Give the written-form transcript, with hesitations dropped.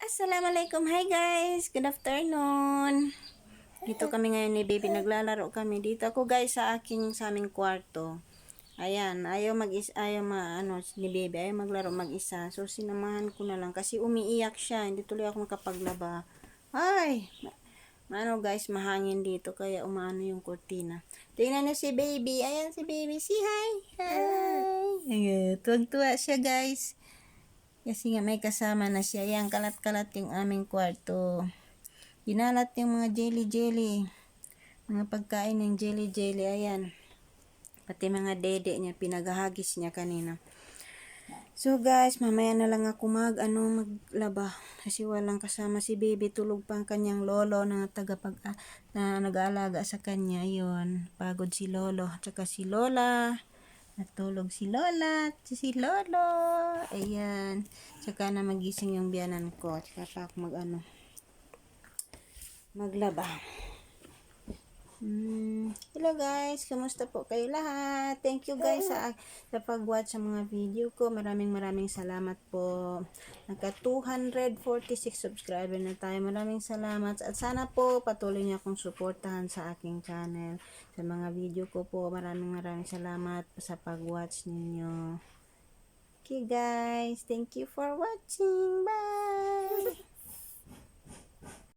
Assalamualaikum. Hi guys. Good afternoon. Dito kami ngayon ni baby. Naglalaro kami. Dito ako guys sa aming kwarto. Ayan, ayaw ni baby, ayaw maglaro mag-isa. So sinamahan ko na lang kasi umiiyak siya. Hindi tuloy ako makapaglaba. Ay, guys, mahangin dito kaya umano yung kurtina. Tingnan niyo si baby. Ayan si baby. Si hi. Hi. Ayan, tuwag-tuwa siya guys. Kasi nga may kasama na siya. Yan, kalat-kalat yung aming kwarto. Ginalat yung mga jelly-jelly. Mga pagkain ng jelly-jelly. Ayan. Pati mga dede niya, pinaghahagis niya kanina. So guys, mamaya na lang ako maglaba. Kasi walang kasama si baby. Tulog pa ang kanyang lolo na na nag-aalaga sa kanya. Yun, pagod si lolo. Tsaka si lola. Natulog si lola. Si lolo. Ayan. Tsaka na magising yung biyanan ko. Tsaka pa ako maglaba. Hello guys, kamusta po kayo lahat? Thank you guys sa pag-watch sa mga video ko. Maraming salamat po. Nagka 246 subscriber na tayo. Maraming salamat. At sana po patuloy niyo akong suportahan sa aking channel. Sa mga video ko po, maraming salamat sa pag-watch ninyo. Okay guys, thank you for watching. Bye!